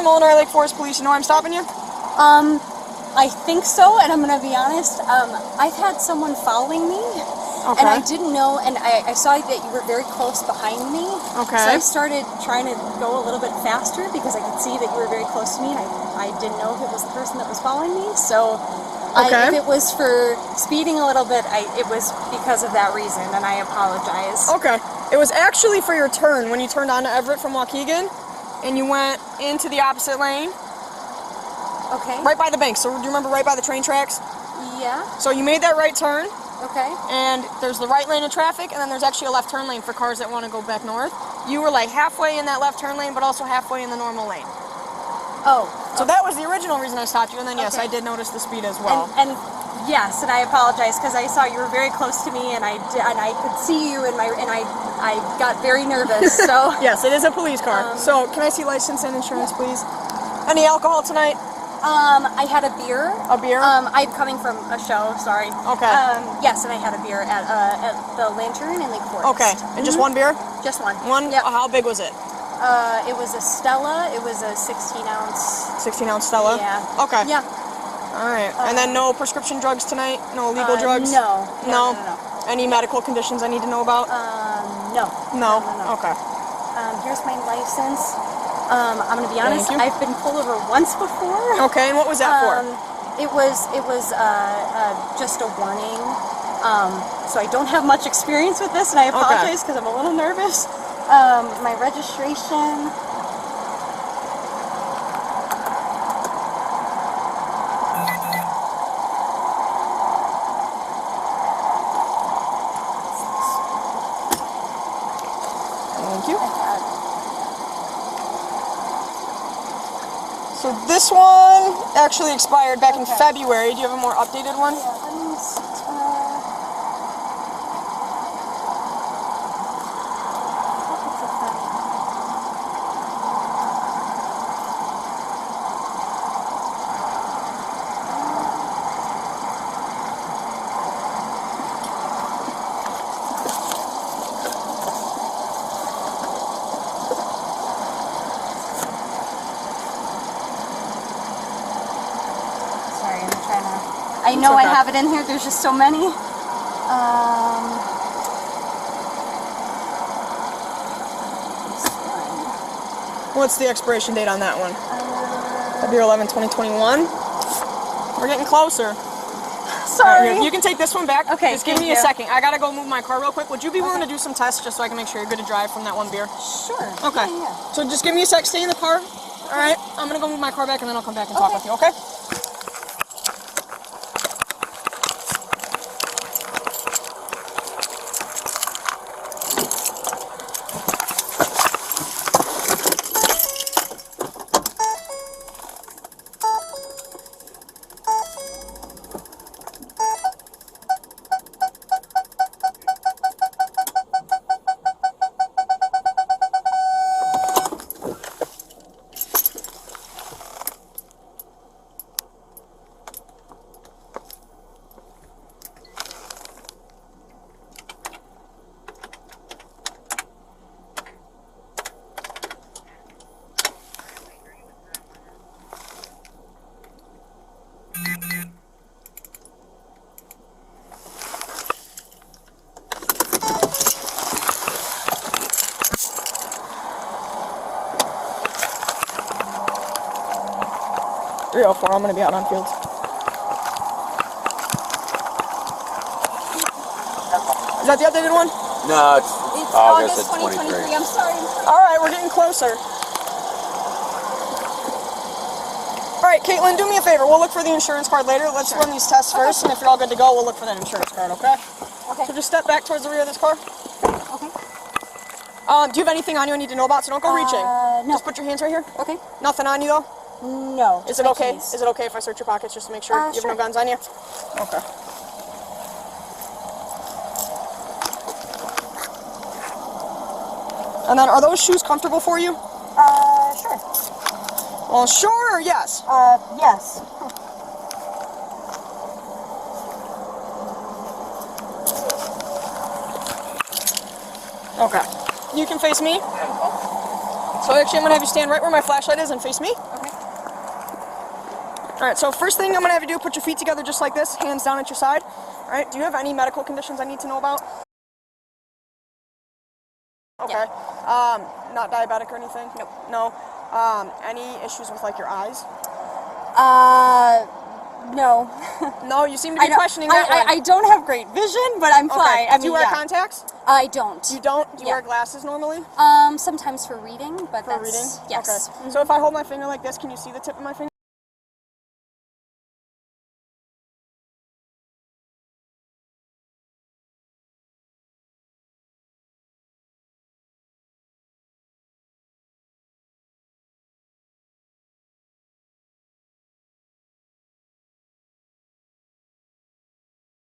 Molinari Lake Forest Police. You know why I'm stopping you? I think so, and I'm going to be honest. I've had someone following me, and I didn't know, and I saw that you were very close behind me. Okay. So I started trying to go a little bit faster because I could see that you were very close to me, and I didn't know if it was the person that was following me. So if it was for speeding a little bit, it was because of that reason, and I apologize. Okay. It was actually for your turn when you turned onto Everett from Waukegan, and you went into the opposite lane. Okay. Right by the bank. So do you remember right by the train tracks? Yeah. So you made that right turn. Okay. And there's the right lane of traffic, and then there's actually a left turn lane for cars that want to go back north. You were like halfway in that left turn lane, but also halfway in the normal lane. Oh. So that was the original reason I stopped you, and then yes, I did notice the speed as well. And yes, and I apologize because I saw you were very close to me, and I could see you, and I got very nervous. So yes, it is a police car. So can I see license and insurance, please? Any alcohol tonight? I had a beer. A beer? I'm coming from a show, sorry. Okay. Yes, and I had a beer at the Lantern in Lake Forest. Okay, and just one beer? Just one. One? Yep. How big was it? It was a Stella. It was a 16-ounce. 16-ounce Stella? Yeah. Okay. Yeah. All right. And then no prescription drugs tonight? No illegal drugs? No. No. Any medical conditions I need to know about? No. No? Okay. Here's my license. I'm gonna be honest. I've been pulled over once before. Okay, and what was that for? It was just a warning. So I don't have much experience with this, and I apologize because I'm a little nervous. My registration. Thank you. So this one actually expired back in February. Do you have a more updated one? Yeah, let me see. I know I have it in here. There's just so many. What's the expiration date on that one? February 11, 2021. We're getting closer. Sorry. Right, you can take this one back. Okay. Just give me a second. I gotta go move my car real quick. Would you be willing to do some tests just so I can make sure you're good to drive from that one beer? Sure. Okay. Yeah. So just give me a sec. Stay in the car. All right. I'm gonna go move my car back and then I'll come back and talk with you. Okay? I'm going to be out on fields. Is that the updated one? No, it's August of 2023. I'm sorry. All right, we're getting closer. All right, Kaitlin, do me a favor. We'll look for the insurance card later. Let's run these tests first, and if you're all good to go, we'll look for that insurance card, okay? Okay. So just step back towards the rear of this car. Okay. Do you have anything on you I need to know about? So don't go reaching. No. Just put your hands right here. Okay. Nothing on you, though? No. Is it okay? Is it okay if I search your pockets just to make sure you have no guns on you? Okay. And then, are those shoes comfortable for you? Sure. Well, sure or yes? Yes. Okay. You can face me. So actually, I'm gonna have you stand right where my flashlight is and face me. Okay. All right, so first thing I'm gonna have you do, put your feet together just like this, hands down at your side. All right, do you have any medical conditions I need to know about? Okay. Yeah. Not diabetic or anything? Nope. No. Any issues with like your eyes? No. No, you seem to be questioning that one. I don't have great vision, but I'm fine. Okay. I mean, do you wear contacts? I don't. You don't? Do you wear glasses normally? Sometimes for reading, but For that's... reading? Yes. Okay. So if I hold my finger like this, can you see the tip of my finger?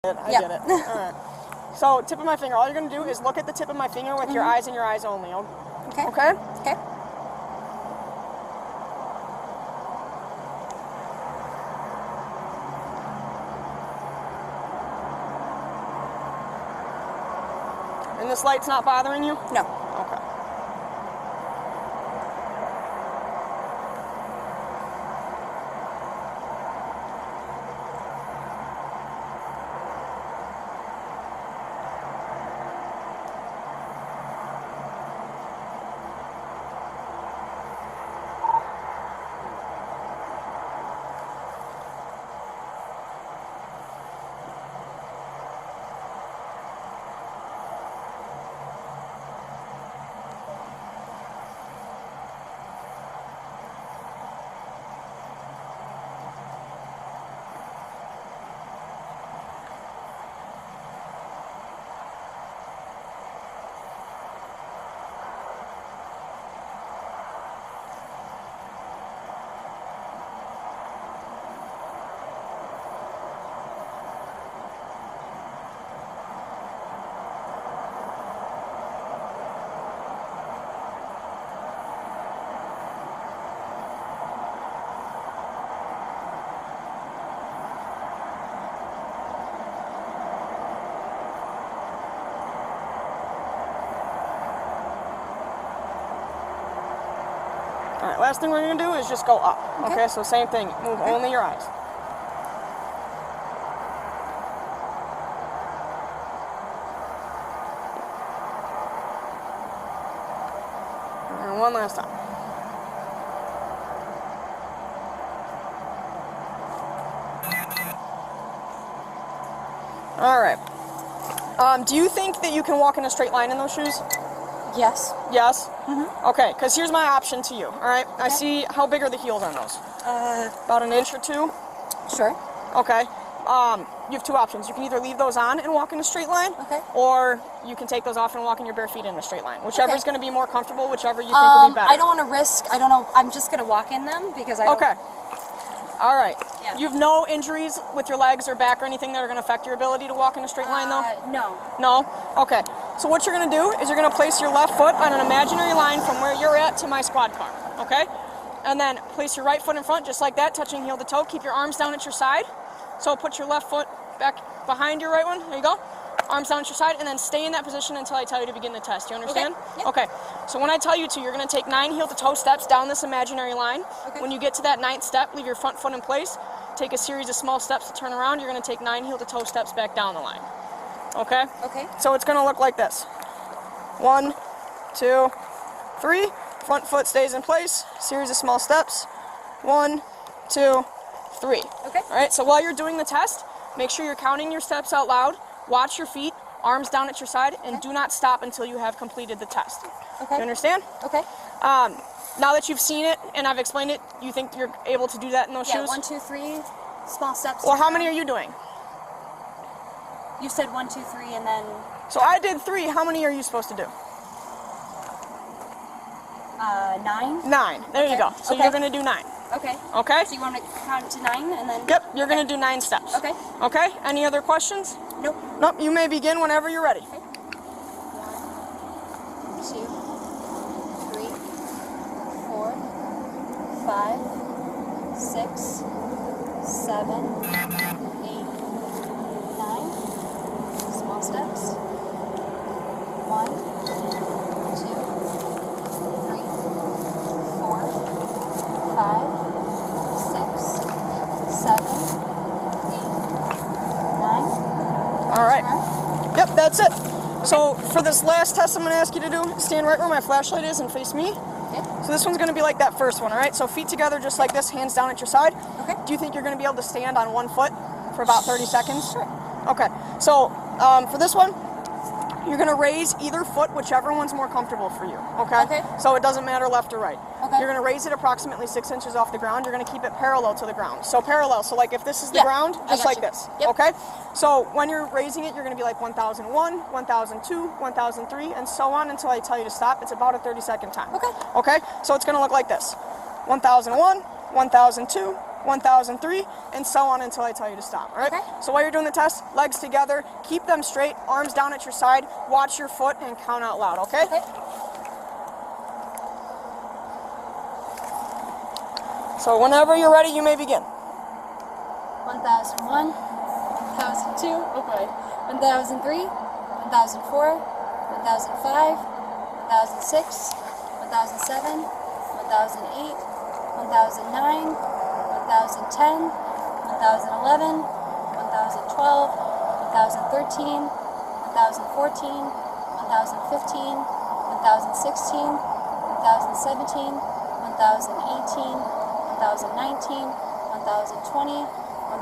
I get it. All right. So tip of my finger. All you're gonna do is look at the tip of my finger with your eyes and your eyes only. Okay. Okay. Okay. And this light's not bothering you? No. Okay. All right, last thing we're gonna do is just go up. Okay, so same thing, move only your eyes. And one last time. All right. Do you think that you can walk in a straight line in those shoes? Yes. Yes? Okay, because here's my option to you, all right? I see, how big are the heels on those? About an inch or two? Sure. Okay. You have two options. You can either leave those on and walk in a straight line, Okay. or you can take those off and walk in your bare feet in a straight line. Whichever is going to be more comfortable, whichever you think will be better. I don't want to risk, I don't know, I'm just going to walk in them because I don't... Okay. All right. Yeah. You have no injuries with your legs or back or anything that are going to affect your ability to walk in a straight line, though? No. No? Okay. So what you're going to do is you're going to place your left foot on an imaginary line from where you're at to my squad car, okay? And then place your right foot in front just like that, touching heel to toe. Keep your arms down at your side. So put your left foot back behind your right one. There you go. Arms down at your side, and then stay in that position until I tell you to begin the test. You understand? Okay. Yep. Okay. So when I tell you to, you're going to take 9 heel to toe steps down this imaginary line. Okay. When you get to that 9th step, leave your front foot in place. Take a series of small steps to turn around. You're going to take 9 heel to toe steps back down the line. Okay? Okay. So it's going to look like this. 1, 2, 3. Front foot stays in place. Series of small steps. 1, 2, 3. Okay. All right, so while you're doing the test, make sure you're counting your steps out loud. Watch your feet, arms down at your side, and do not stop until you have completed the test. Okay. You understand? Okay. Now that you've seen it and I've explained it, you think you're able to do that in those Yeah, shoes? 1, 2, 3, small steps. Well, how many are you doing? You said 1, 2, 3, and then... So I did 3. How many are you supposed to do? 9. 9. There you Okay. go. So Okay. you're going to do 9. Okay. Okay? So you want me to count to 9 and then... Yep, you're going to do 9 steps. Okay. Okay? Any other questions? Nope. Nope, you may begin whenever you're ready. 1, 2, 3, 4, 5, 6, 7, 8, 9. Small steps. 1, 2, 3, 4, 5, 6, That's it. So for this last test I'm going to ask you to do, stand right where my flashlight is and face me. Okay. So this one's going to be like that first one, all right? So feet together just like this, hands down at your side. Okay. Do you think you're going to be able to stand on one foot for about 30 seconds? Sure. Okay. So for this one, you're going to raise either foot, whichever one's more comfortable for you, okay? Okay. So it doesn't matter left or right. Okay. You're going to raise it approximately 6 inches off the ground. You're going to keep it parallel to the ground. So parallel, so like if this is the ground, I just got like you. this, Yep. okay? So when you're raising it, you're going to be like 1001, 1002, 1003, and so on until I tell you to stop. It's about a 30-second time. Okay. Okay? So it's going to look like this. 1001, 1002, 1003, and so on until I tell you to stop, all right? Okay. So while you're doing the test, legs together, keep them straight, arms down at your side, watch your foot, and count out loud, okay? Okay. So whenever you're ready, you may begin. 1001, 1002, oh boy, 1003, 1004, 1005, 1006, 1007, 1008, 1009, 1010, 1011, 1012, 1013, 1014, 1015, 1016, 2017, 1018, 2019, 1020,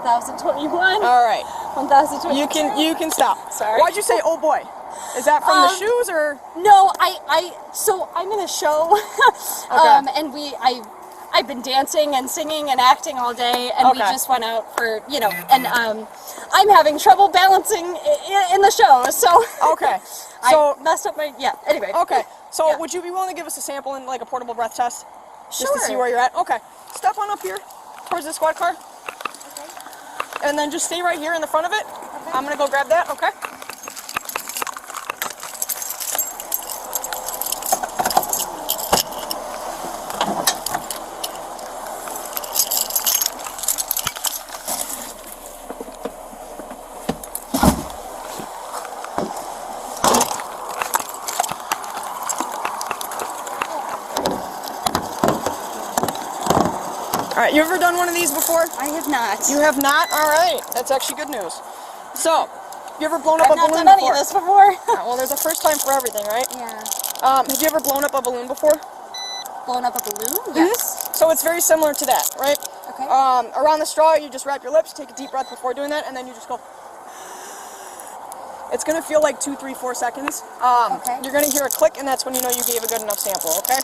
1021. All right. 1022. You can stop. Sorry. Why'd you say, oh boy? Is that from the shoes or? No, so I'm in a show, Okay. and I've been dancing and singing and acting all day, and we Okay. just went out for, and I'm having trouble balancing in the show, so. Okay. So I messed up anyway. Okay. So Yeah. would you be willing to give us a sample in like a portable breath test? Just to Sure. see where you're at? Okay. Step on up here towards the squad car. Okay. And then just stay right here in the front of it. I'm gonna go grab that, okay? All right, you ever done one of these before? I have not. You have not? All right, that's actually good news. So, you ever blown up I've a not balloon done any before? of this before. Yeah, well, there's a first time for everything, right? Yeah. Have you ever blown up a balloon before? Blowing up a balloon? Yes. So it's very similar to that, right? Okay. Around the straw, you just wrap your lips, take a deep breath before doing that, and then you just go. It's gonna feel like 2, 3, 4 seconds. Okay. You're gonna hear a click, and that's when you know you gave a good enough sample, okay?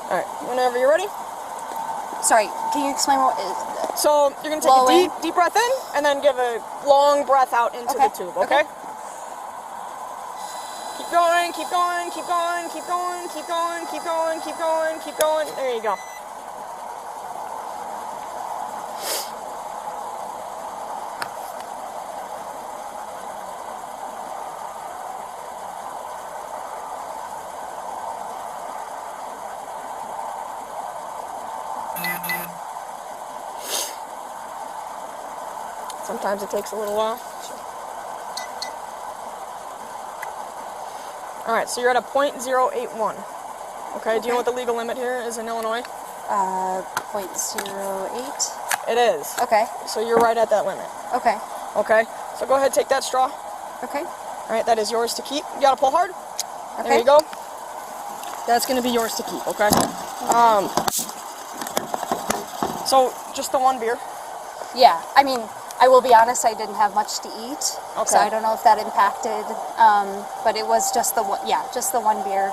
All right, whenever you're ready. Sorry, can you explain what is? So you're gonna take Blowing. a deep breath in, and then give a long breath out into the Okay. tube, okay? Keep going, keep going, keep going, keep going, keep going, keep going, keep going, keep going. There you go. Sometimes it takes a little while. All right, so you're at a .081. Okay, do you know what the legal limit here is in Illinois? 0.08. It is. Okay. So you're right at that limit. Okay. Okay, so go ahead, take that straw. Okay. All right, that is yours to keep. You gotta pull hard. Okay. There you go. That's gonna be yours to keep, okay? So just the one beer. Yeah. I mean, I will be honest, I didn't have much to eat, Okay. so I don't know if that impacted. But it was just the one. Yeah, just the one beer.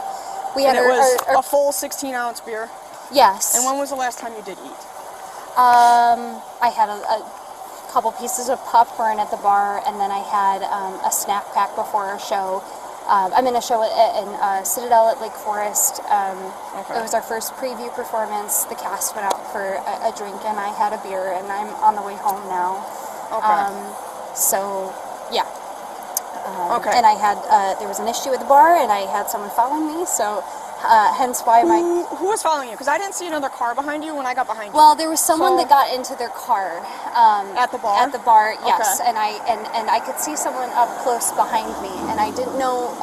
We had And it was our a full 16-ounce beer. yes. And when was the last time you did eat? I had a couple pieces of popcorn at the bar, and then I had a snack pack before our show. I'm in a show in Citadel at Lake Forest. Okay. It was our first preview performance. The cast went out for a drink, and I had a beer, and I'm on the way home now. Okay. So, yeah. Okay. And I had, there was an issue at the bar, and I had someone following me, so hence why my... Who was following you? Because I didn't see another car behind you when I got behind you. Well, there was someone that got into their car. At the bar? At the bar, yes. Okay. And I could see someone up close behind me, and I didn't know,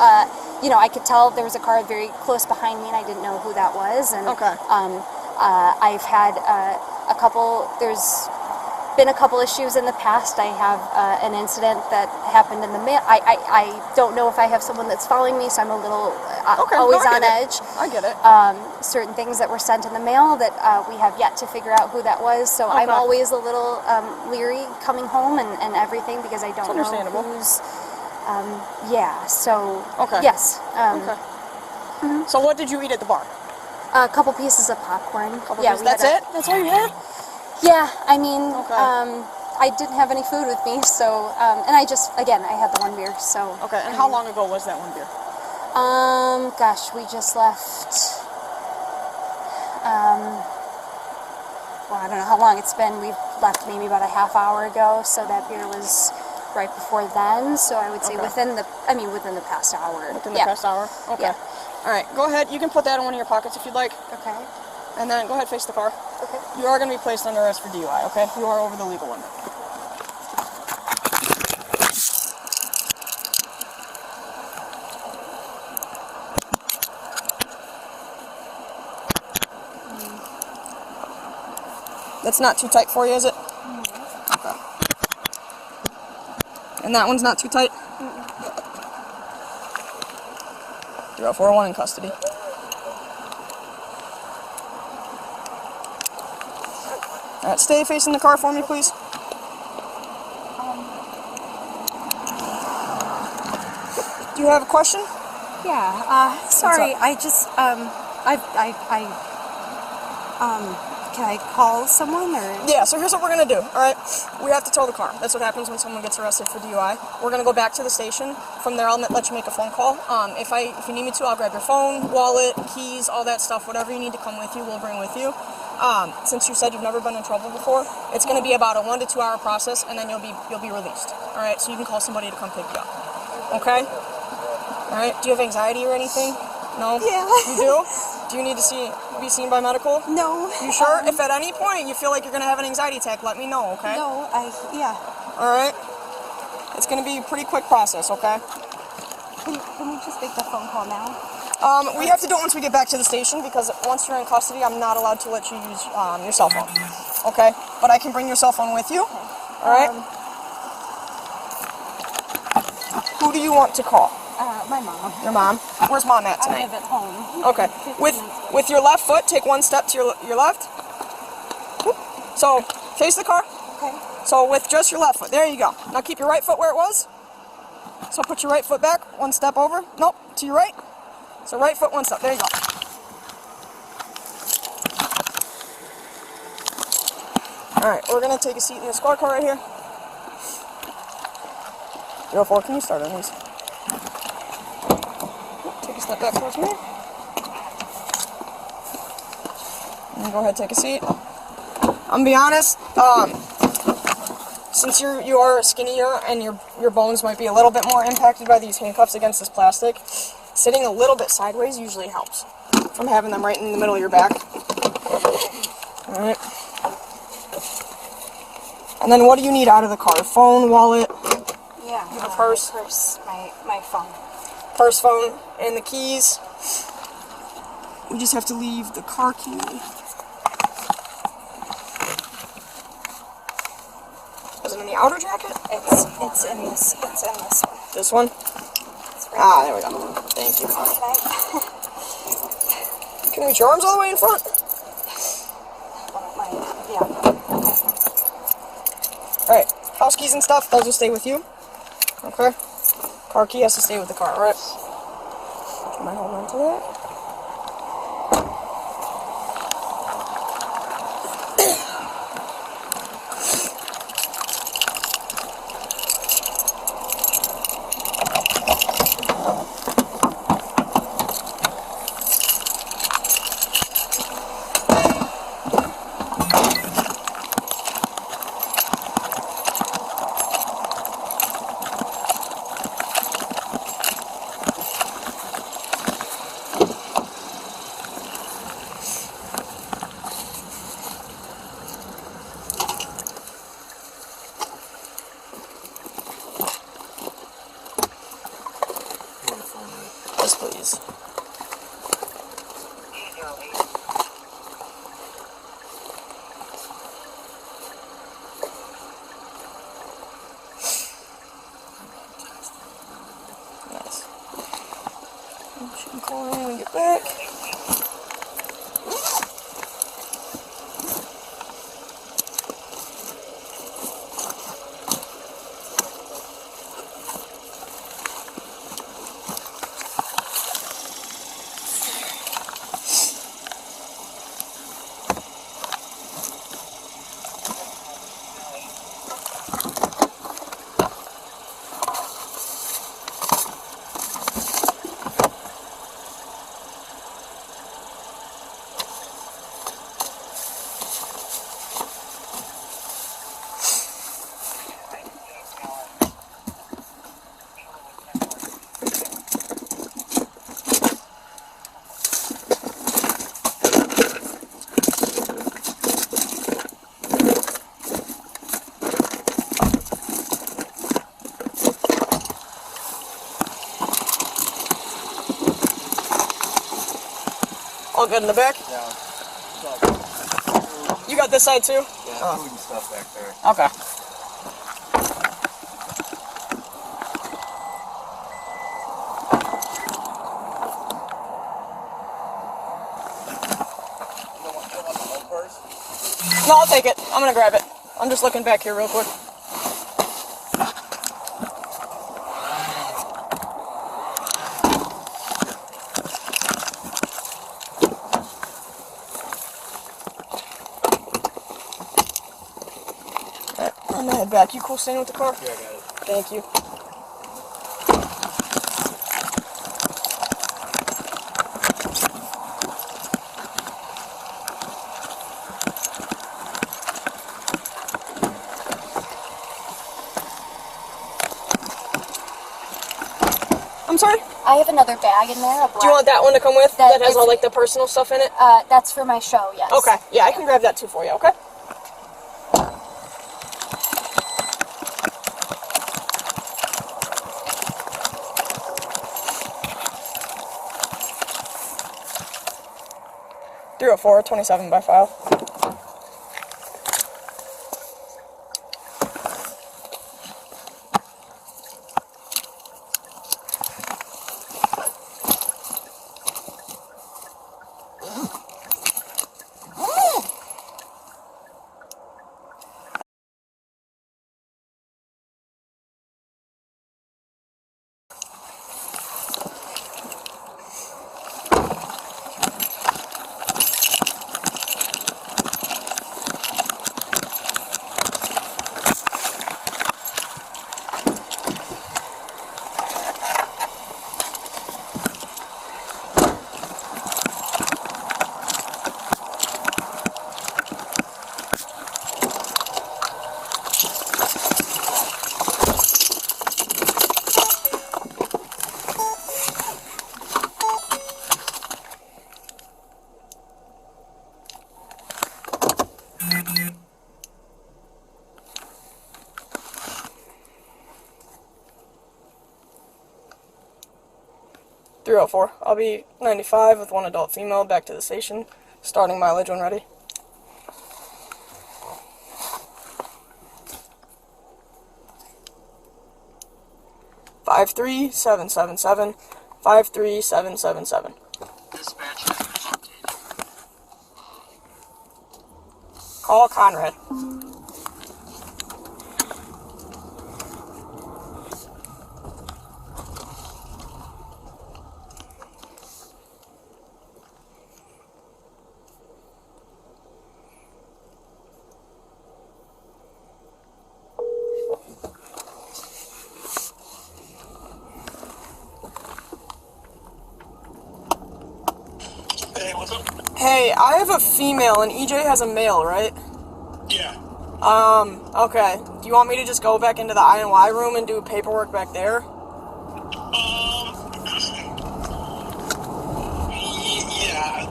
you know, I could tell there was a car very close behind me, and I didn't know who that was. And Okay. I've had there's been a couple issues in the past. I have an incident that happened in the mail. I don't know if I have someone that's following me, so I'm a little always on edge. I get it. Certain things that were sent in the mail that we have yet to figure out who that was. So I'm always a little leery coming home and everything because I don't know who's. Yeah. So. Okay. Yes. So what did you eat at the bar? A couple pieces of popcorn. That's it? That's all you had? Yeah, I mean, I didn't have any food with me, so, and I had the one beer, so. Okay, and how long ago was that one beer? Gosh, we just left, well, I don't know how long it's been. We left maybe about a half hour ago, so that beer was right before then, so I would say within the past hour. Within the past hour? Okay. Yeah. All right, go ahead. You can put that in one of your pockets if you'd like. Okay. And then go ahead, face the car. Okay. You are going to be placed under arrest for DUI, okay? You are over the legal limit. That's not too tight for you, is it? Okay. And that one's not too tight? 0401 in custody. Alright, stay facing the car for me, please. Do you have a question? Yeah, sorry, I just, can I call someone, or? Yeah, so here's what we're gonna do, alright? We have to tow the car. That's what happens when someone gets arrested for DUI. We're gonna go back to the station. From there, I'll let you make a phone call. If you need me to, I'll grab your phone, wallet, keys, all that stuff. Whatever you need to come with you, we'll bring with you. Since you said you've never been in trouble before, it's going to be about a 1 to 2 hour process, and then you'll be released. All right, so you can call somebody to come pick you up. Okay. All right. Do you have anxiety or anything? No. Yeah. You do? Do you need to be seen by medical? No. You sure? If at any point you feel like you're going to have an anxiety attack, let me know. Okay. No. Yeah. All right. It's going to be a pretty quick process. Okay. Can we just make the phone call now? We have to do it once we get back to the station because once you're in custody, I'm not allowed to let you use your cell phone. Okay? But I can bring your cell phone with you. All right? Who do you want to call? My mom. Your mom? Where's mom at tonight? I live at home. Okay. With your left foot, take one step to your left. So, face the car. Okay. So with just your left foot. There you go. Now keep your right foot where it was. So put your right foot back, one step over. Nope, to your right. So right foot, one step. There you go. Alright, we're going to take a seat in the squad car right here. 04, can you start on these? Take a step back towards me. And go ahead, take a seat. I'm gonna be honest, since you are skinnier and your bones might be a little bit more impacted by these handcuffs against this plastic, sitting a little bit sideways usually helps from having them right in the middle of your back. Alright. And then what do you need out of the car? Phone, wallet? Yeah. A purse? My phone. Purse, phone, and the keys. We just have to leave the car key. Is it in the outer jacket? It's in this one. This one? Right. There we go. Thank you. Can you reach your arms all the way in front? Yeah. Alright, house keys and stuff, those will stay with you. Okay? Car key has to stay with the car, alright? Can I hold on to that? Yes, please. Nice. She can call in when we get back. All good in the back? Yeah. You got this side too? Yeah, food and stuff back there. Okay. You don't want the whole purse? No, I'll take it. I'm gonna grab it. I'm just looking back here real quick. Alright, I'm gonna head back. You cool staying with the car? Yeah, I got it. Thank you. I'm sorry? I have another bag in there. Do you want that one to come with? That That has is- all like the personal stuff in it? That's for my show, yes. Okay. Yeah, I can grab that too for you, okay? .304, 27 by file. .304. I'll be 95 with one adult female back to the station. Starting mileage when ready. Five 53777. 53777. Dispatch. Call Conrad. Hey, what's up? Hey, I have a female and EJ has a male, right? Yeah. Okay. Do you want me to just go back into the I&Y room and do paperwork back there? Yeah,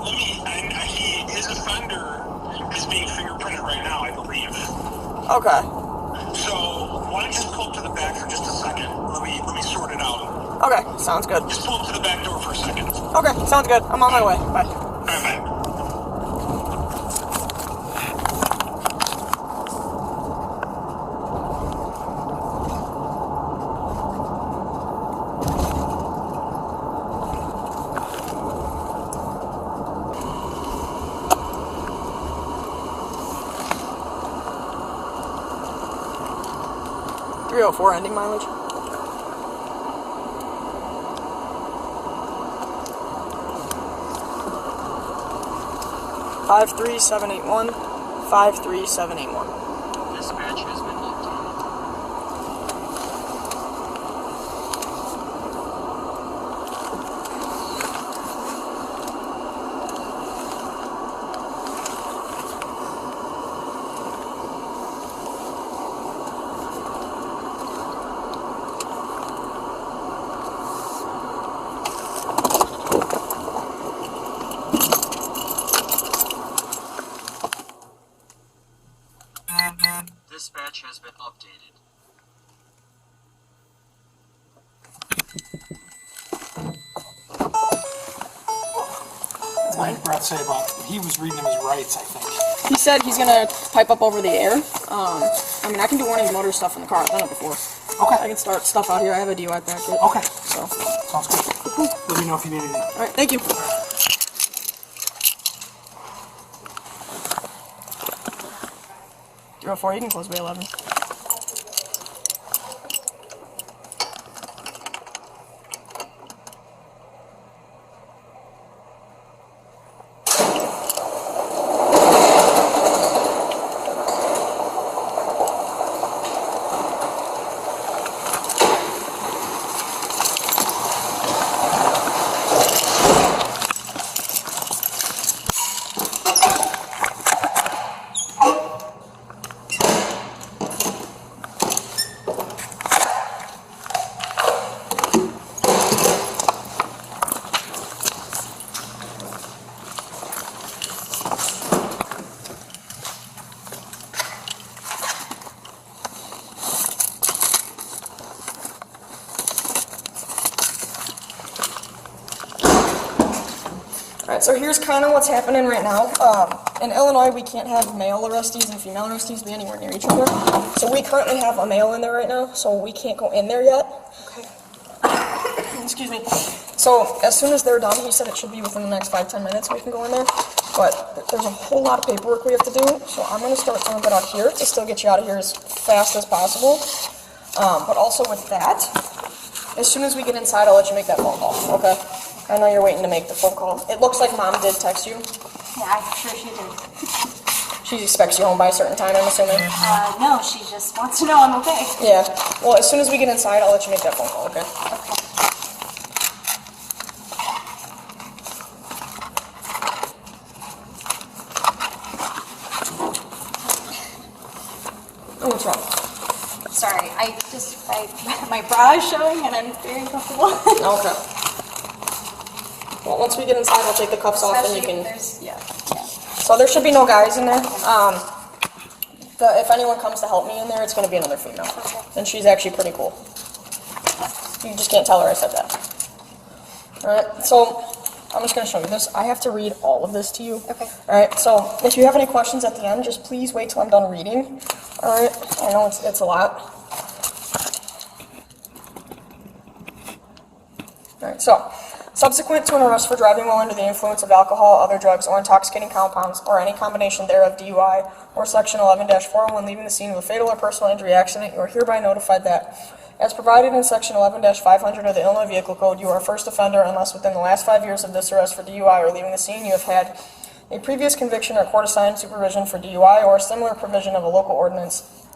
his offender is being fingerprinted right now, I believe. Okay. So, why don't you just pull up to the back for just a second? Let me sort it out. Okay. Sounds good. Just pull up to the back door for a second. Okay, sounds good. I'm on my way. Bye. All right, bye. 304 ending mileage. Five three 781 53781. Dispatch has been updated. Dispatch has been updated. What did Brett say about, he was reading him his rights, I think. He said he's gonna pipe up over the air. I mean, I can do warnings motor stuff in the car. I've done it before. Okay. I can start stuff out here. I have a DUI packet. Okay. So, Sounds good. Let me know if you need anything. all right, thank you. 304, you can close by 11. Alright, so here's kind of what's happening right now. In Illinois, we can't have male arrestees and female arrestees be anywhere near each other. So we currently have a male in there right now, so we can't go in there yet. Okay. Excuse me. So as soon as they're done, he said it should be within the next 5-10 minutes we can go in there. But there's a whole lot of paperwork we have to do, so I'm going to start some of it out here to still get you out of here as fast as possible. But also with that, as soon as we get inside, I'll let you make that phone call, okay? I know you're waiting to make the phone call. It looks like Mom did text you. Yeah, I'm sure she did. She expects you home by a certain time, I'm assuming. No, she just wants to know I'm okay. Yeah. Well, as soon as we get inside, I'll let you make that phone call, okay? Oh, what's wrong? Sorry, my bra is showing and I'm very uncomfortable. Okay. Well, once we get inside, I'll take the cuffs off and you can... Yeah. So there should be no guys in there. If anyone comes to help me in there, it's going to be another female. Okay. And she's actually pretty cool. You just can't tell her I said that. Alright, so I'm just going to show you this. I have to read all of this to you. Okay. Alright, so if you have any questions at the end, just please wait till I'm done reading. Alright, I know it's a lot. Alright, so... Subsequent to an arrest for driving while under the influence of alcohol, other drugs, or intoxicating compounds, or any combination thereof, DUI, or Section 11-401, leaving the scene of a fatal or personal injury accident, you are hereby notified that, as provided in Section 11-500 of the Illinois Vehicle Code, you are a first offender unless within the last 5 years of this arrest for DUI or leaving the scene you have had a previous conviction or court-assigned supervision for DUI or a similar provision of a local ordinance,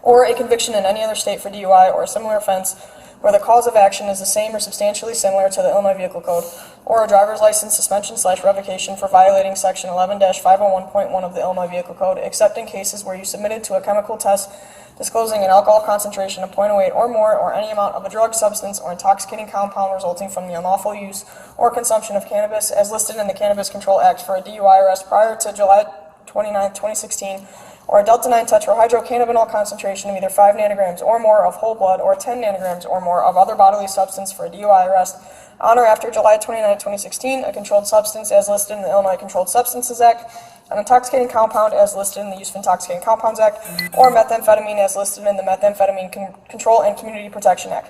or a conviction in any other state for DUI or a similar offense where the cause of action is the same or substantially similar to the Illinois Vehicle Code, or a driver's license suspension/revocation for violating Section 11-501.1 of the Illinois Vehicle Code, except in cases where you submitted to a chemical test disclosing an alcohol concentration of 0.08 or more, or any amount of a drug, substance, or intoxicating compound resulting from the unlawful use or consumption of cannabis as listed in the Cannabis Control Act for a DUI arrest prior to July 29, 2016, or a delta 9 tetrahydrocannabinol concentration of either 5 nanograms or more of whole blood or 10 nanograms or more of other bodily substance for a DUI arrest on or after July 29, 2016, a controlled substance as listed in the Illinois Controlled Substances Act, an intoxicating compound as listed in the Use of Intoxicating Compounds Act, or methamphetamine as listed in the Methamphetamine Control and Community Protection Act,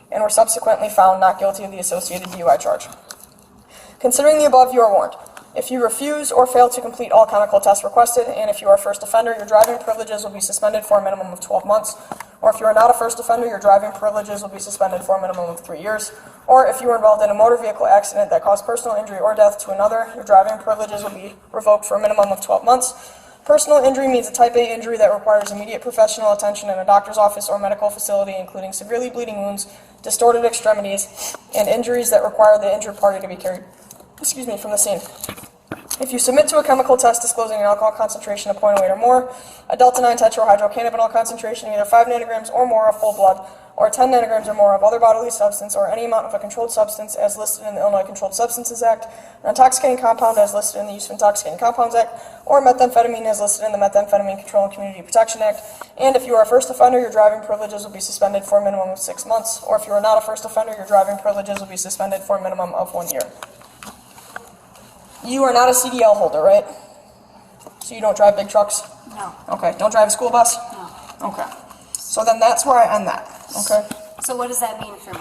and were subsequently found not guilty of the associated DUI charge. Considering the above, you are warned. If you refuse or fail to complete all chemical tests requested, and if you are a first offender, your driving privileges will be suspended for a minimum of 12 months. Or if you are not a first offender, your driving privileges will be suspended for a minimum of 3 years. Or if you were involved in a motor vehicle accident that caused personal injury or death to another, your driving privileges will be revoked for a minimum of 12 months. Personal injury means a type A injury that requires immediate professional attention in a doctor's office or medical facility, including severely bleeding wounds, distorted extremities, and injuries that require the injured party to be carried from the scene. If you submit to a chemical test disclosing an alcohol concentration of 0.08 or more, a delta 9 tetrahydrocannabinol concentration of either 5 nanograms or more of whole blood, or 10 nanograms or more of other bodily substance, or any amount of a controlled substance as listed in the Illinois Controlled Substances Act, an intoxicating compound as listed in the Use of Intoxicating Compounds Act, or methamphetamine as listed in the Methamphetamine Control and Community Protection Act. And if you are a first offender, your driving privileges will be suspended for a minimum of 6 months. Or if you are not a first offender, your driving privileges will be suspended for a minimum of 1 year. You are not a CDL holder, right? So you don't drive big trucks? No. Okay, don't drive a school bus? No. Okay. So then that's where I end that, okay? So what does that mean for me?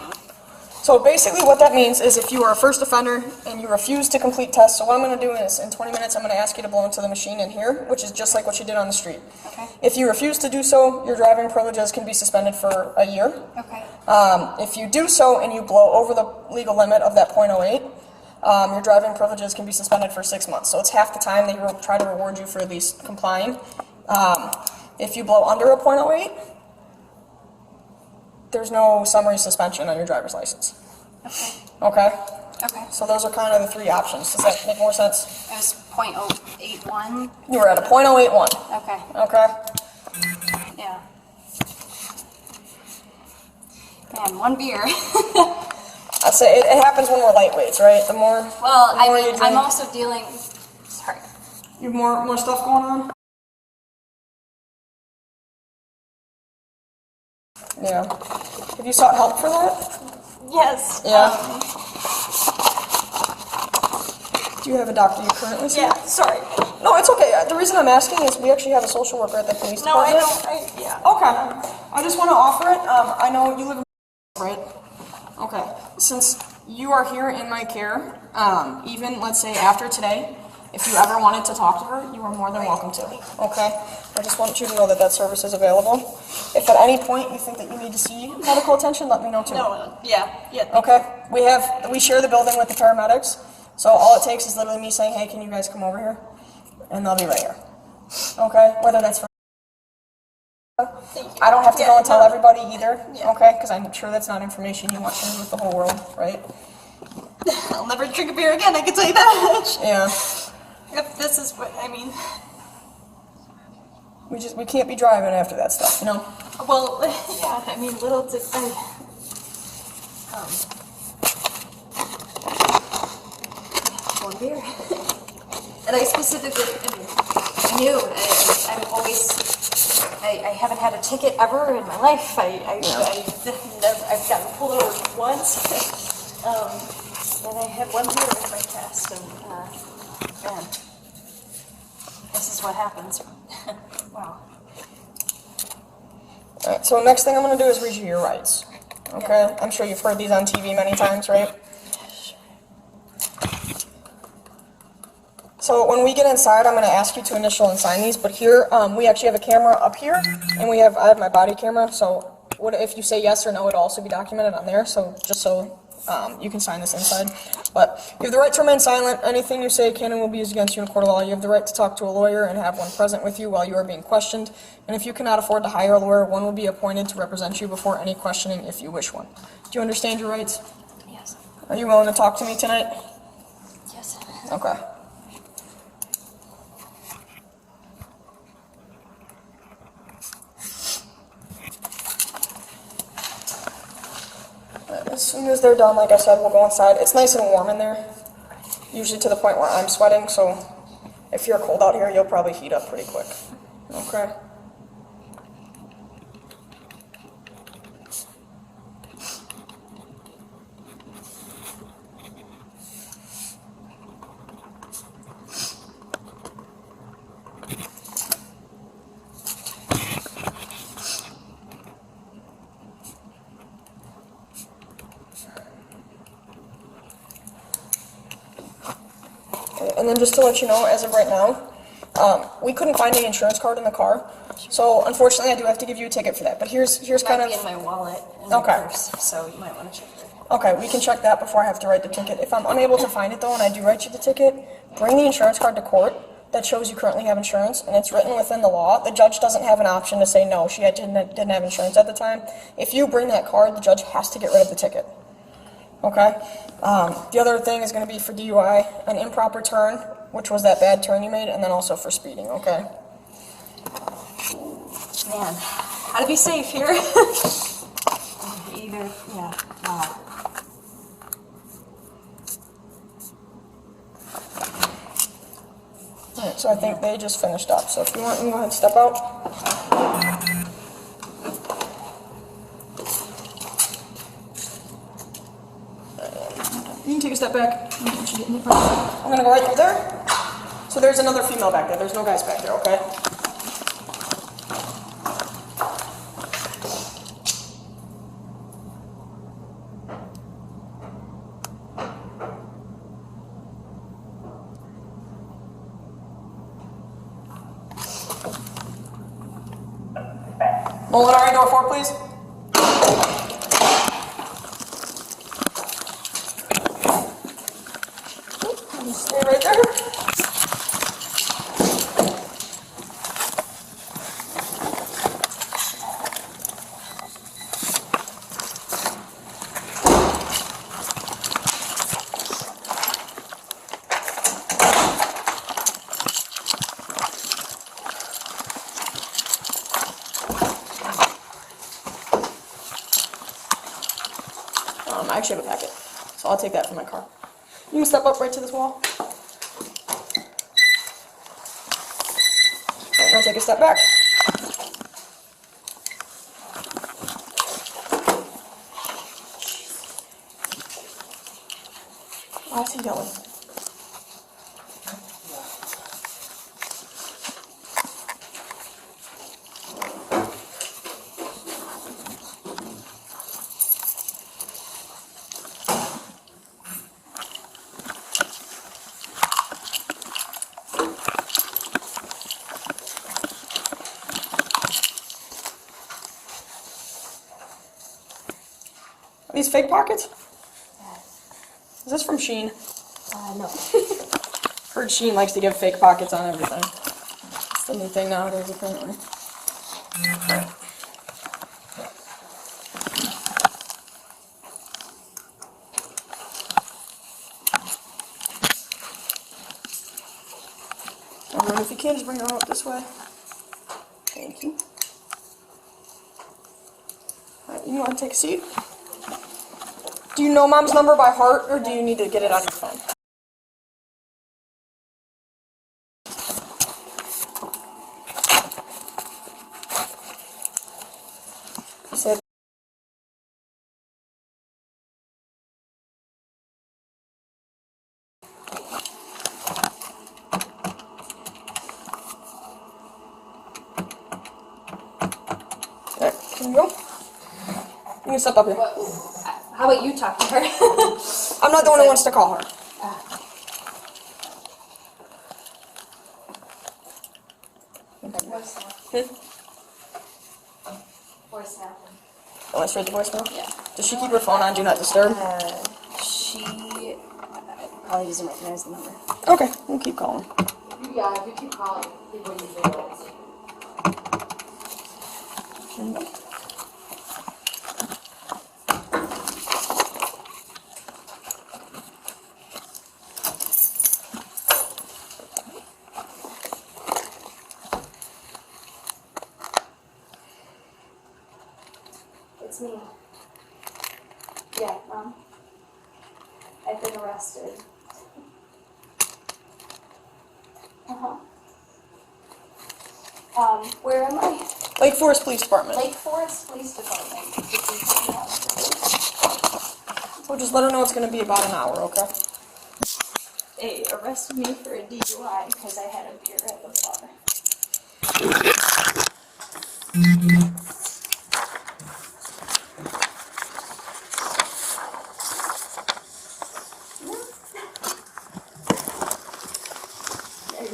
So basically what that means is if you are a first offender and you refuse to complete tests, so what I'm going to do is in 20 minutes I'm going to ask you to blow into the machine in here, which is just like what you did on the street. Okay. If you refuse to do so, your driving privileges can be suspended for a year. Okay. If you do so and you blow over the legal limit of that 0.08, your driving privileges can be suspended for 6 months. So it's half the time they will try to reward you for at least complying. If you blow under a 0.08, there's no summary suspension on your driver's license. Okay. Okay? Okay. So those are kind of the three options. Does that make more sense? It was 0.081. You were at a 0.081. Okay. Okay? Yeah. Man, one beer. I'd say it happens when we're lightweights, right? The more. Well, the more you I mean, drink, I'm also dealing. Sorry. you have more stuff going on. Yeah. Have you sought help for that? Yes. Yeah. Do you have a doctor you currently see? Yeah. Sorry. No, it's okay. The reason I'm asking is we actually have a social worker at the police No, I department. don't. Yeah. Okay. I just want to offer it. I know you live in right? Okay. Since you are here in my care, even let's say after today, if you ever wanted to talk to her, you are more than welcome to. Okay? I just want you to know that that service is available. If at any point you think that you need to see medical attention, let me know too. No. Yeah. Yeah. Okay? We share the building with the paramedics, so all it takes is literally me saying, hey, can you guys come over here? And they'll be right here. Okay? Whether that's for I don't have to go and tell everybody either, okay? Because I'm sure that's not information you want shared with the whole world, right? I'll never drink a beer again, I can tell you that much. Yeah. If this is what, I mean. We can't be driving after that stuff, you know? Well, yeah, I mean, little did one beer. And I specifically, I knew, I'm always, I haven't had a ticket ever in my life. I've gotten pulled over once. And I had one beer in my chest, and man, this is what happens. Wow. Alright, so next thing I'm going to do is read you your rights. Okay? I'm sure you've heard these on TV many times, right? So when we get inside, I'm going to ask you to initial and sign these, but here, we actually have a camera up here, and I have my body camera, so if you say yes or no, it'll also be documented on there, so just so you can sign this inside. But you have the right to remain silent. Anything you say can and will be used against you in a court of law. You have the right to talk to a lawyer and have one present with you while you are being questioned. And if you cannot afford to hire a lawyer, one will be appointed to represent you before any questioning if you wish one. Do you understand your rights? Yes. Are you willing to talk to me tonight? Yes. Okay. As soon as they're done, like I said, we'll go inside. It's nice and warm in there, usually to the point where I'm sweating, so if you're cold out here, you'll probably heat up pretty quick. Okay. And then just to let you know, as of right now, we couldn't find any insurance card in the car, so unfortunately I do have to give you a ticket for that. But here's kind Might of... be in my wallet and Okay. my purse, so you might want to check it. Okay, we can check that before I have to write the ticket. If I'm unable to find it though, and I do write you the ticket, bring the insurance card to court that shows you currently have insurance, and it's written within the law. The judge doesn't have an option to say no, she didn't have insurance at the time. If you bring that card, the judge has to get rid of the ticket. Okay? The other thing is going to be for DUI, an improper turn, which was that bad turn you made, and then also for speeding, okay? Man, how to be safe here? Either, yeah, wow. Alright, so I think they just finished up, so if you want, you can go ahead and step out. You can take a step back. I'm gonna go right through there. So there's another female back there. There's no guys back there, okay? Molinari, door 4, please. Stay right there. I actually have a packet, so I'll take that from my car. You can step up right to this wall. Alright, now take a step back. Why is he yelling? Are these fake pockets? Is this from Shein? No. Heard Shein likes to give fake pockets on everything. It's the new thing nowadays, apparently. And if you can, just bring her up this way. Thank you. Alright, you want to take a seat? Do you know Mom's number by heart, or do you need to get it on your phone? Say Alright, can you go? You can step up here. How about you talk to her? I'm not the one who wants to call her. Voicemail. Go straight to voicemail? Yeah. Does she keep her phone on Do Not Disturb? She probably doesn't recognize the number. Okay, we'll keep calling. Yeah, if you keep calling, people usually don't answer. It's me. Yeah, Mom. I've been arrested. Where am I? Lake Forest Police Department. Lake Forest Police Department. We'll just let her know it's going to be about an hour, okay? They arrested me for a DUI because I had a beer at the bar.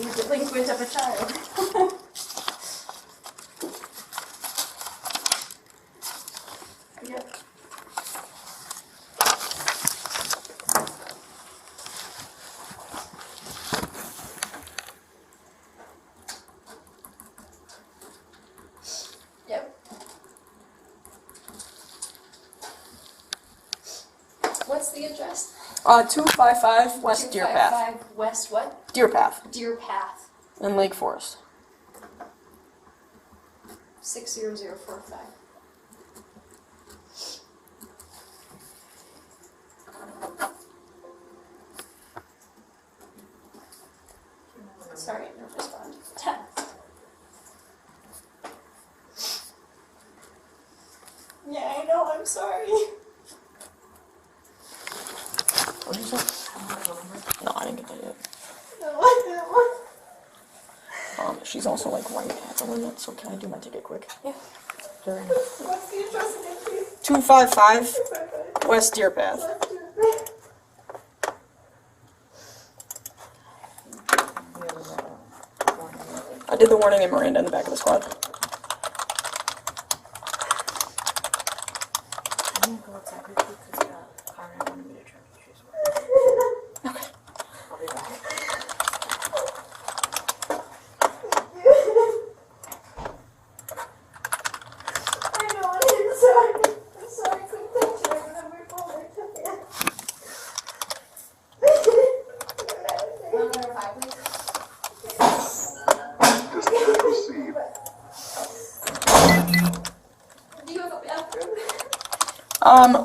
You're delinquent of a child. Yep. Yep. What's the address? 255 West Deer Path. 255 West what? Deer Path. Deer Path. In Lake Forest. 60045. Sorry, no respond. Text. Yeah, I know, I'm sorry. What did you say? No, I didn't get that yet. No, I didn't want. She's also like right at the limit, so can I do my ticket quick? Yeah. Sure. What's the address again, please? 255 West Deer Path. I did the warning in Miranda in the back of the squad.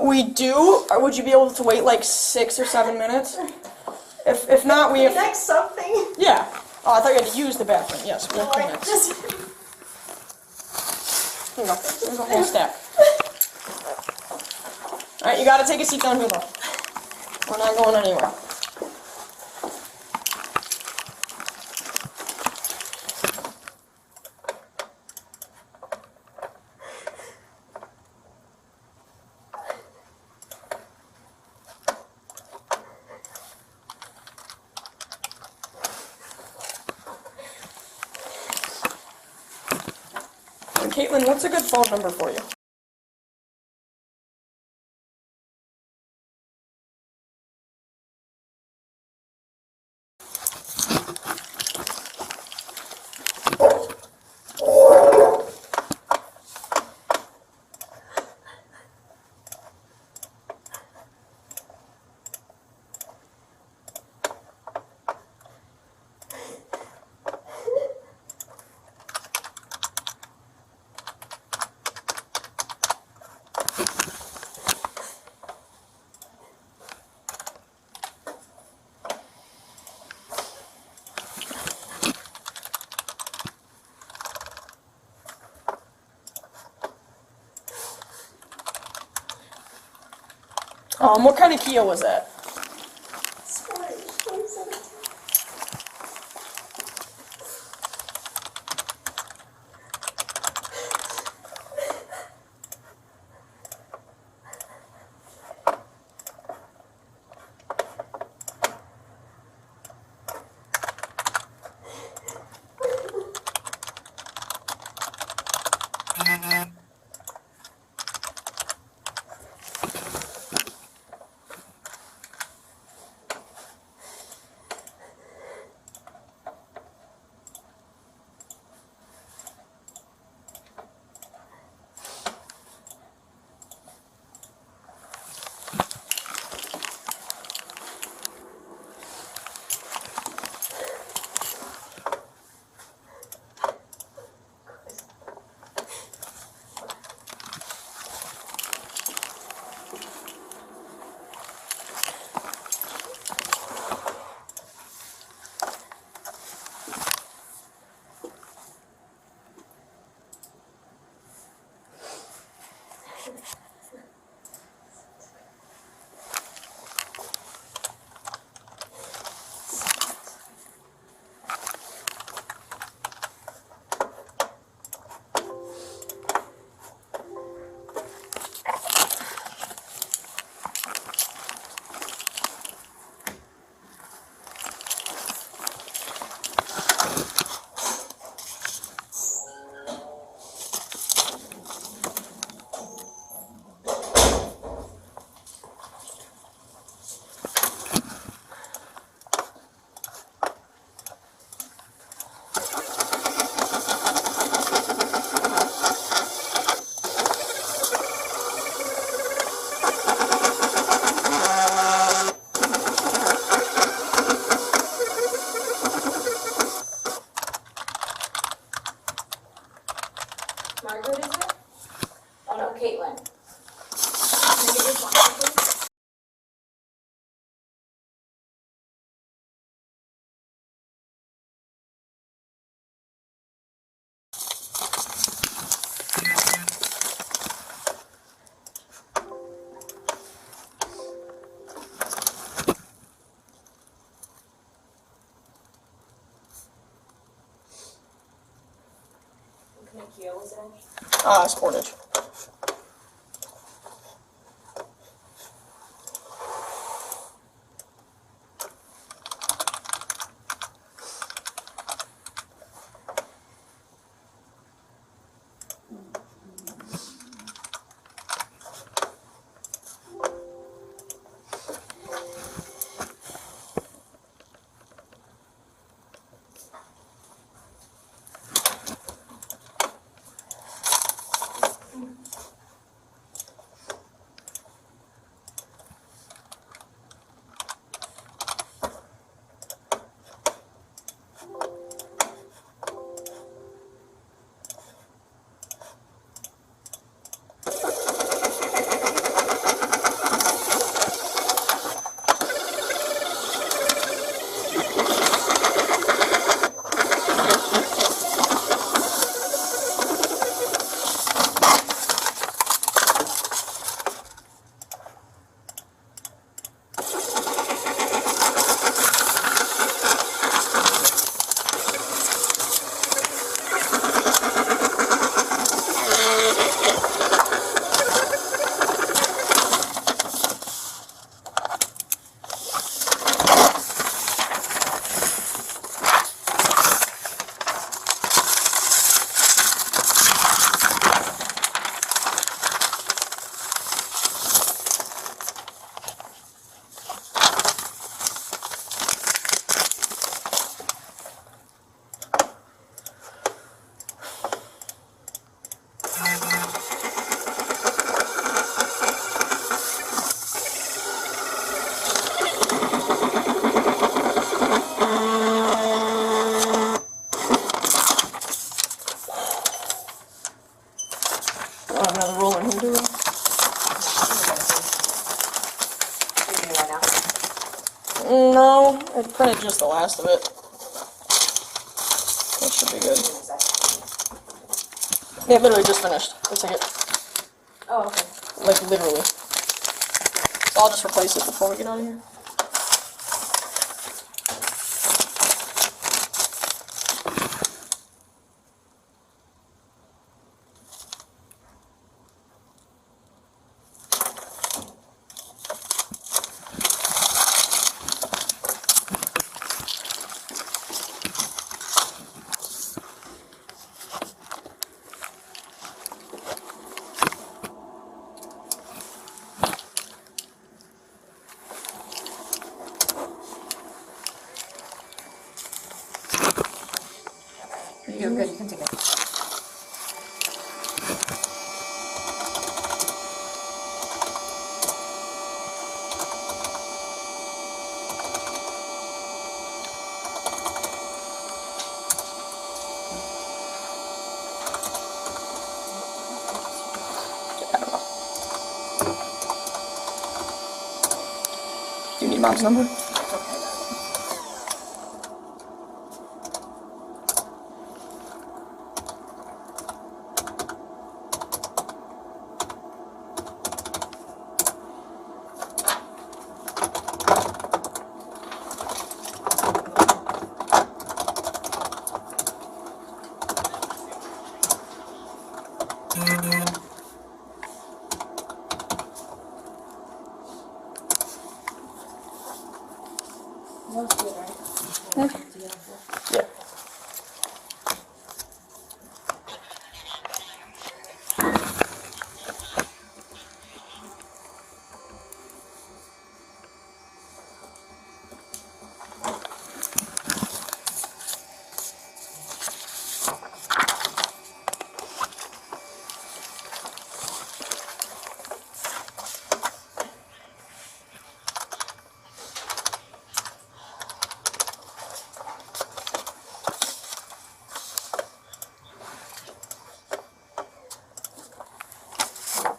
We do. Would you be able to wait like 6 or 7 minutes? If not, we have. Next something. Yeah. Oh, I thought you had to use the bathroom. Yes, we have Kleenex. Here you go. There's a whole stack. All right, you got to take a seat down here though. We're not going anywhere. Kaitlin, what's a good phone number for you? What kind of Kia was that? Sportage, 2017. Kia was it in? Sportage. Another roller here, do we? No, it printed just the last of it. That should be good. Yeah, literally just finished. It's like it. Oh, okay. Like literally. So I'll just replace it before we get out of here. You're good, you can take it. Do you need mom's number? Yeah.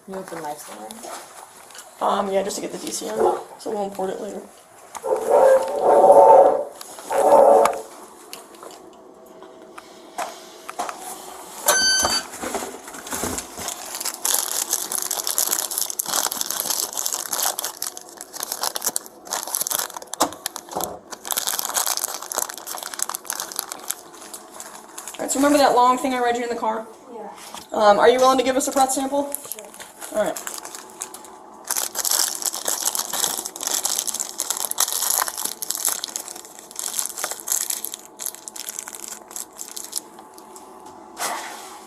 You open lifestyle? Yeah, just to get the DCM, so we'll import it later. Alright, so remember that long thing I read you in the car? Yeah. Are you willing to give us a breath sample? Sure. All right.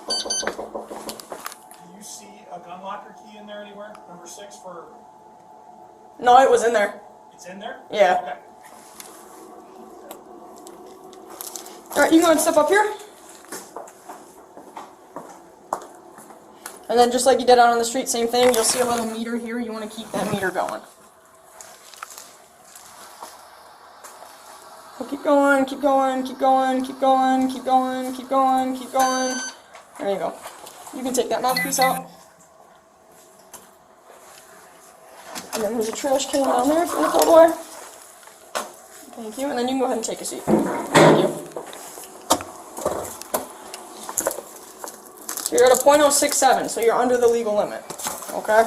Do you see a gun locker key in there anywhere? Number 6 for... No, it was in there. It's in there? Yeah. Okay. All right, you can go and step up here. And then just like you did out on the street, same thing. You'll see a little meter here. You want to keep that meter going. So keep going, keep going, keep going, keep going, keep going, keep going, keep going. There you go. You can take that mouthpiece out. And then there's a trash can down there for the cold away. Thank you. And then you can go ahead and take a seat. Thank you. So you're at a .067, so you're under the legal limit. Okay?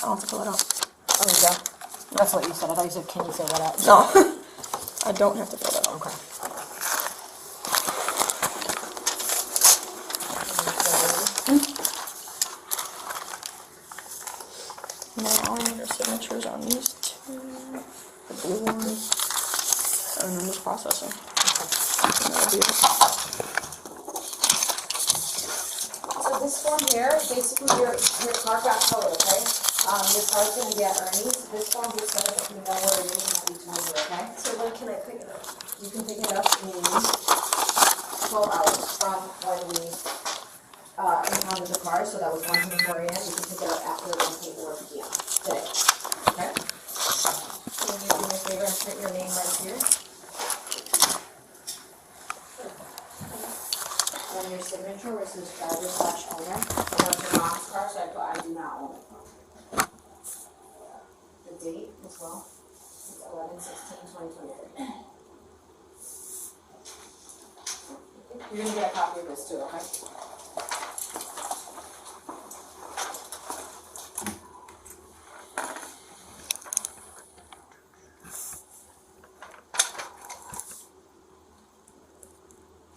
I'll have to fill it out. Oh, yeah. That's what you said. I thought you said, can you fill that out? No, I don't have to fill that out. Okay. Now all I need are signatures on these two, the blue ones, and then just processing. And that'll be it. So this form here, basically your car got towed, okay? Your car's gonna be at Ernie's. This form just says that you know where it is and that you told me, okay? So when can I pick it up? You can pick it up in 12 hours from when we impounded the car, so that was 1:24 a.m. You can pick it up after 1:24 p.m. today, okay? Can you do me a favor and print your name right here? And your signature, where it says driver/owner. And that's your mom's car, so I put I do not own it. The date as well, it's 11/16/2023. You're gonna get a copy of this too, okay?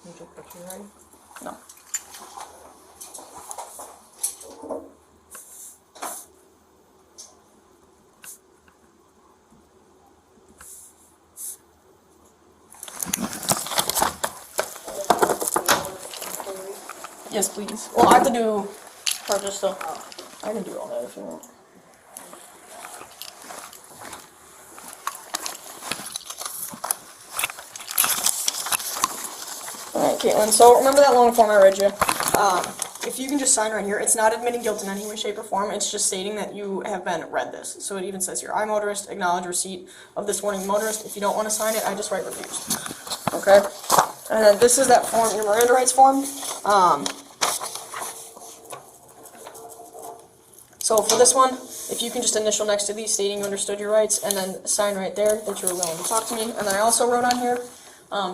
You took picture already? No. Yes, please. Well, I have to do purchase stuff. I can do all that if you want. Alright, Kaitlin, so remember that long form I read you? If you can just sign right here, it's not admitting guilt in any way, shape, or form, it's just stating that you have been read this. So it even says here, I, motorist, acknowledge receipt of this warning, motorist. If you don't want to sign it, I just write refused. Okay? And then this is that form, your Miranda rights form. So for this one, if you can just initial next to these stating you understood your rights, and then sign right there that you're willing to talk to me. And then I also wrote on here,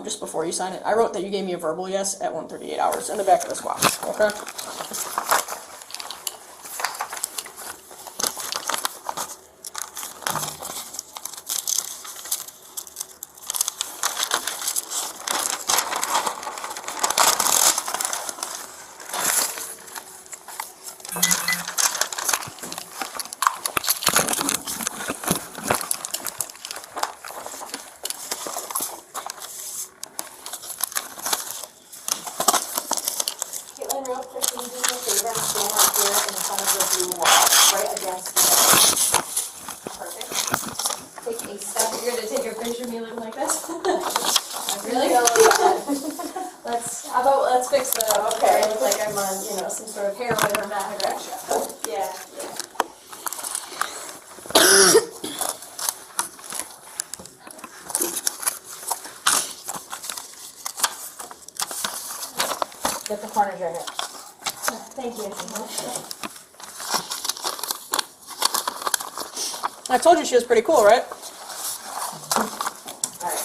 just before you sign it, I wrote that you gave me a verbal yes at 1:38 hours in the back of this box, okay? Kaitlin, real quick, can you step. You're gonna take a picture of me looking like this? Really? Let's fix the. Okay. I look like I'm on, some sort of heroin or meth. Yeah. Get the corners right here. Thank you. I told you she was pretty cool, right? Alright.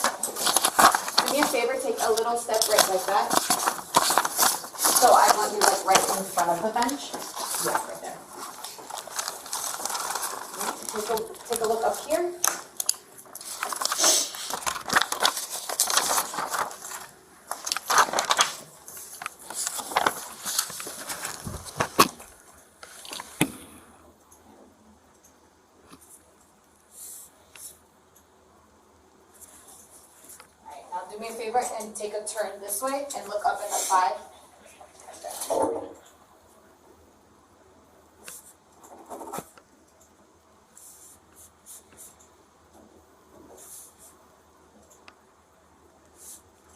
Do me a favor, take a little step right like that. So I want you like right in front of the bench. Yeah, right there. Take a look up here. Alright, now do me a favor and take a turn this way and look up in the 5.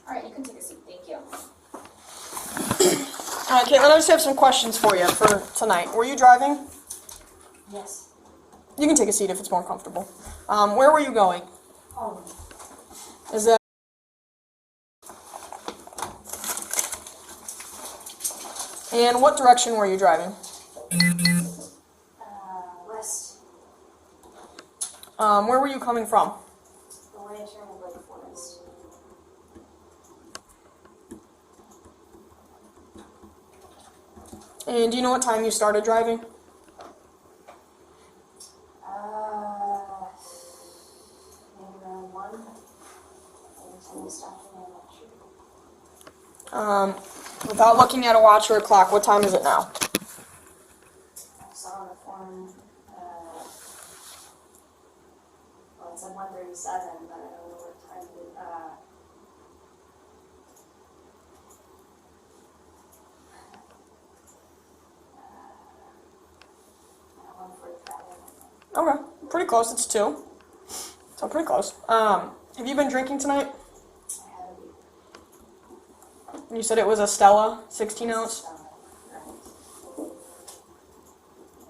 Alright, you can take a seat, thank you. All right, Kaitlin, I just have some questions for you for tonight. Were you driving? Yes. You can take a seat if it's more comfortable. Where were you going? Oh. Is that... And what direction were you driving? West. Where were you coming from? The lantern of Lake Forest. And do you know what time you started driving? Maybe around 1. Maybe somebody stopped me, I'm not sure. Without looking at a watch or a clock, what time is it now? I saw on the phone, well, it said 1:37, but I don't know what time it, 1:45. Okay, pretty close. It's 2. So pretty close. Have you been drinking tonight? I had a week. You said it was a Stella, 16 ounce. Right.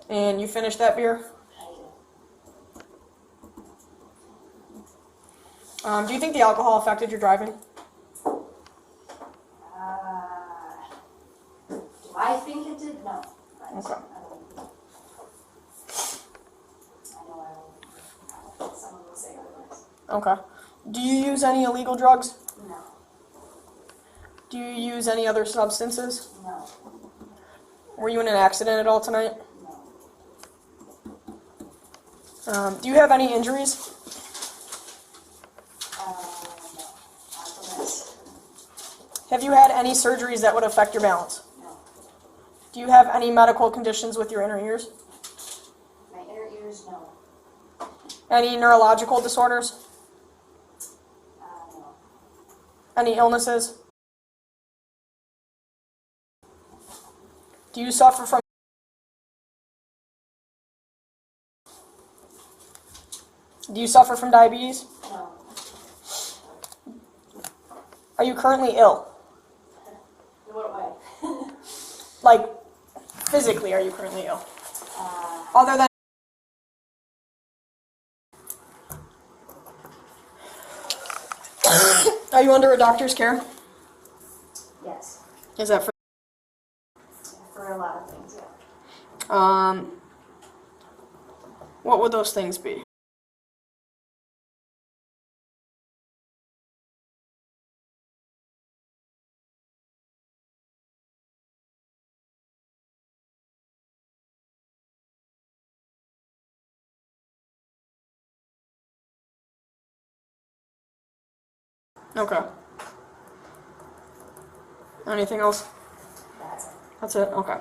And you finished that beer? I did. Do you think the alcohol affected your driving? Do I think it did? No. But Okay. I know someone will say otherwise. Okay. Do you use any illegal drugs? No. Do you use any other substances? No. Were you in an accident at all tonight? No. Do you have any injuries? No. Not from this. Have you had any surgeries that would affect your balance? No. Do you have any medical conditions with your inner ears? My inner ears, no. Any neurological disorders? No. Any illnesses? Do you suffer from... Do you suffer from diabetes? No. Are you currently ill? In what way? Like, physically, are you currently ill? Other than... Are you under a doctor's care? Yes. Is that for... For a lot of things, yeah. What would those things be? Okay. Anything else? That's it. That's it? Okay.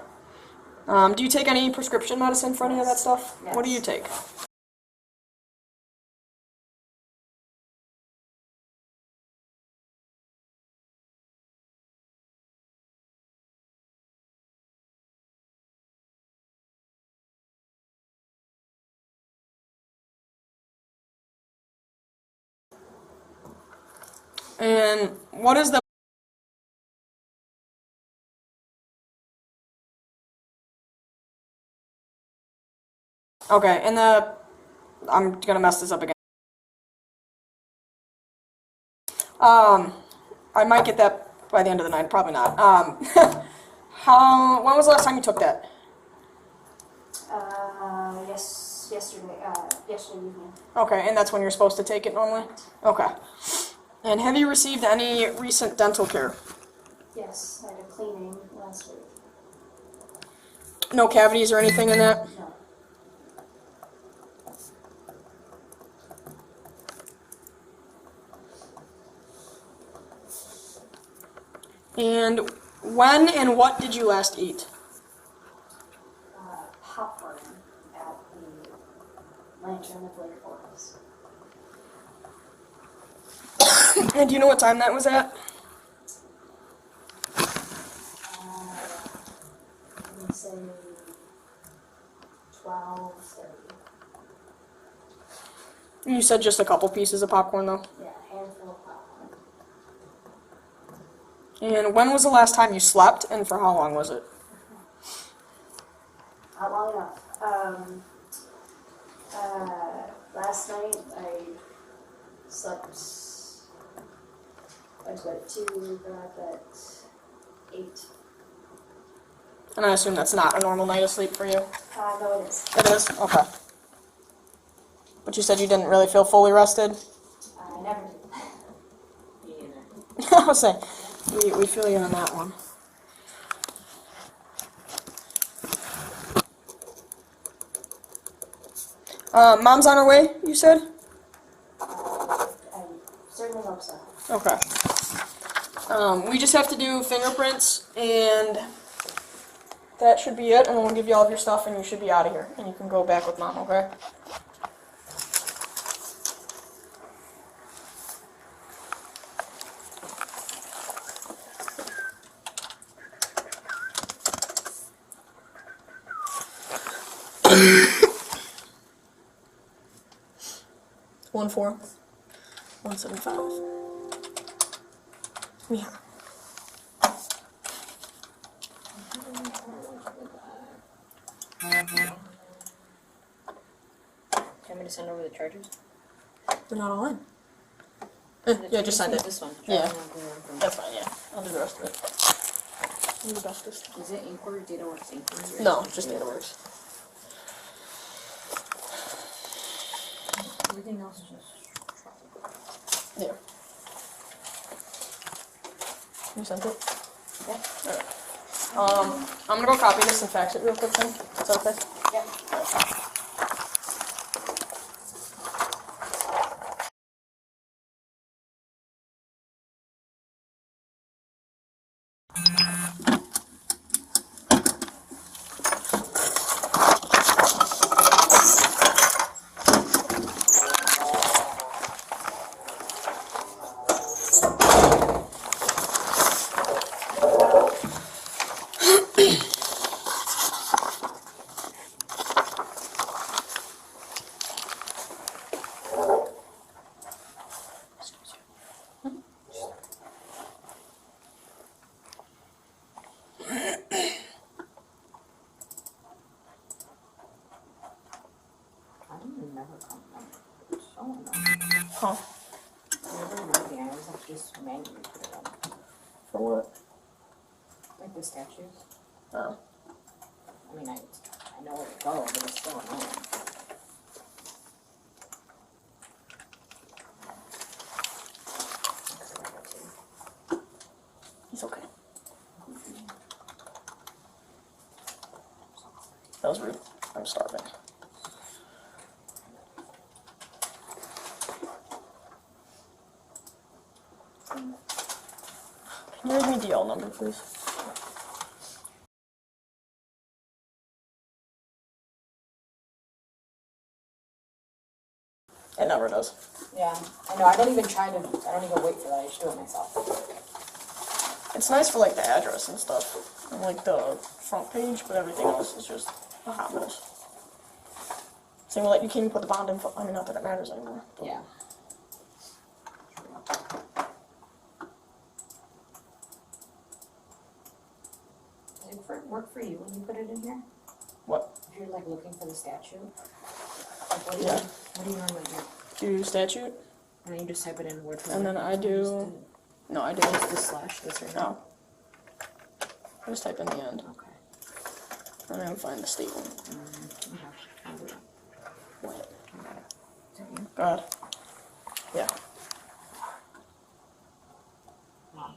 Do you take any prescription medicine for any of that stuff? Yes. What do you take? And what is the... Okay, and I'm gonna mess this up again. I might get that by the end of the night, probably not. When was the last time you took that? Yesterday evening. Okay, and that's when you're supposed to take it normally? Okay. And have you received any recent dental care? Yes, I had a cleaning last week. No cavities or anything in that? No. And when and what did you last eat? Popcorn at the Lantern of Lake Forest. And do you know what time that was at? Let me say 12:30. You said just a couple pieces of popcorn though? Yeah, a handful of popcorn. And when was the last time you slept and for how long was it? Not long enough. Last night I slept. I was at 2, got up at 8. And I assume that's not a normal night of sleep for you? No, it is. It is? Okay. But you said you didn't really feel fully rested? I never did. Me either. I was saying, we feel you on that one. Mom's on her way, you said? I certainly hope so. Okay. We just have to do fingerprints, and that should be it, and then we'll give you all of your stuff, and you should be out of here, and you can go back with Mom, okay? One 4 175. Yeah. Want me to send over the charges? They're not all in. Yeah, just send it. This one. Yeah. That's fine, yeah. I'll do the rest of it. I'm the bestest. Is it inquiry, data works inquiry? No, just data works. Everything else is just... Yeah. You sent it? Yeah. Alright. I'm gonna go copy this and fax it real quick then. Is that okay? Yeah. I don't remember coming. So annoying. Huh. Whenever I'm reading, I always have to just manually put it on. For what? Like the statues. Oh. I mean, I know where to go, but it's still annoying. He's okay. That was rude. I'm starving. Can you read me DL number, please? It never does. Yeah, I know. I don't even wait for that. I just do it myself. It's nice for like the address and stuff, and like the front page, but everything else is just a hot mess. Same like you can't even put the bond info. I mean, not that it matters anymore. Yeah. for you when you put it in here? What? If you're like looking for the statute? Like Yeah. what do you normally do? Do statute, And then you just type it in word for word? and then I do. No, I do. Just the slash, this or No. I just type in the end, Okay. and then find the state one. Okay. I'll do that. What? Is that you? God. Yeah. Wow.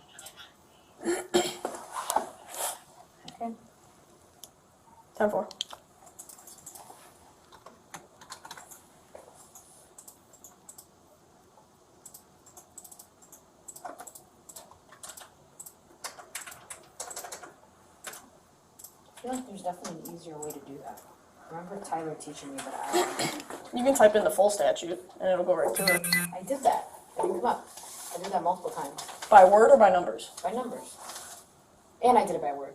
Okay. 10-4. I feel like there's definitely an easier way to do that. I remember Tyler teaching me, but I You can type in the full statute, and it'll go right to it. I did that. It didn't come up. I did that multiple times. By word or by numbers? By numbers. And I did it by word.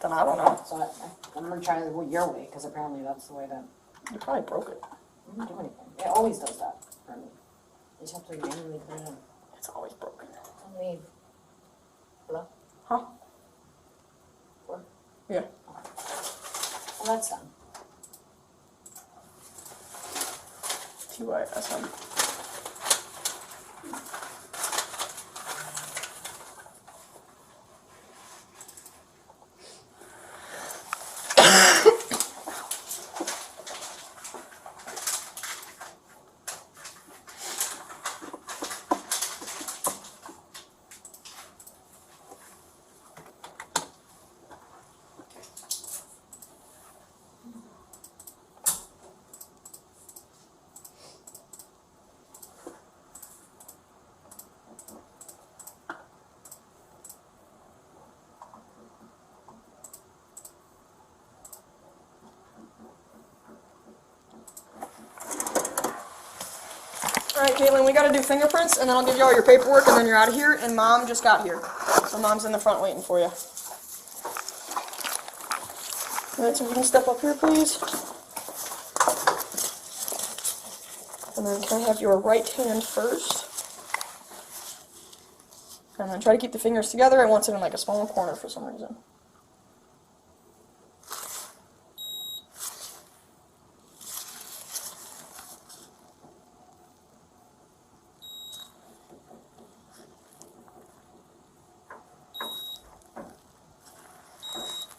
Then I don't know. So I'm going to try your way, because apparently that's the way that... You probably broke it. I didn't do anything. It always does that for me. You just have to manually put it in. It's always broken. Tell me... Hello? Huh? Word? Yeah. Well, that's done. TYSM. Alright, Kaitlin, we gotta do fingerprints, and then I'll give you all your paperwork, and then you're out of here, and Mom just got here. So Mom's in the front waiting for you. Alright, so you can step up here, please. And then can I have your right hand first? And then try to keep the fingers together. I want it in like a small corner for some reason.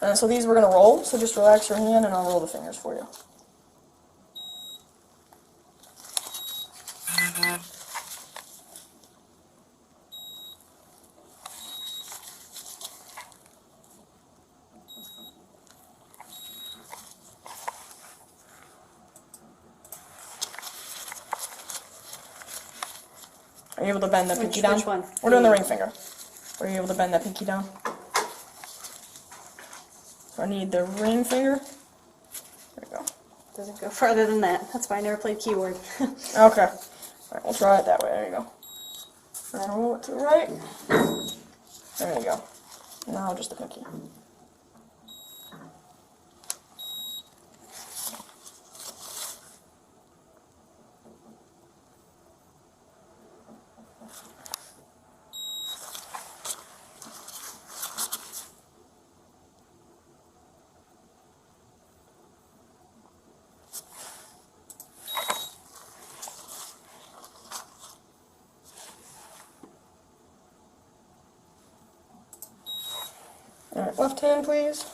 And so these we're going to roll, so just relax your hand and I'll roll the fingers for you. Are you able to bend the pinky down? Which one? We're doing the ring finger. Are you able to bend that pinky down? So I need the ring finger. There we go. Doesn't go further than that. That's why I never played keyboard. Okay. Alright, we'll try it that way. There you go. And roll it to the right. There you go. Now just the pinky. Alright, left hand, please.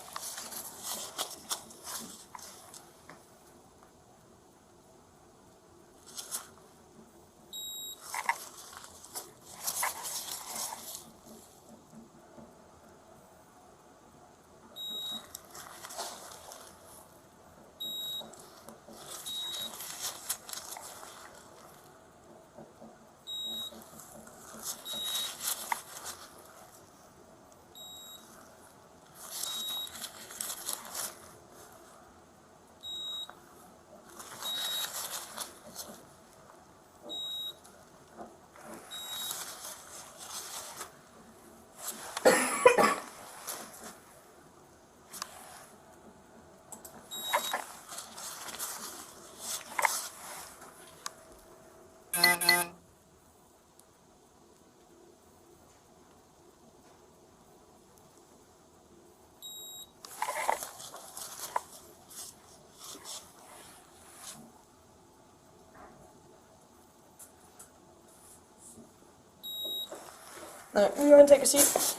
All right, you go ahead and take a seat.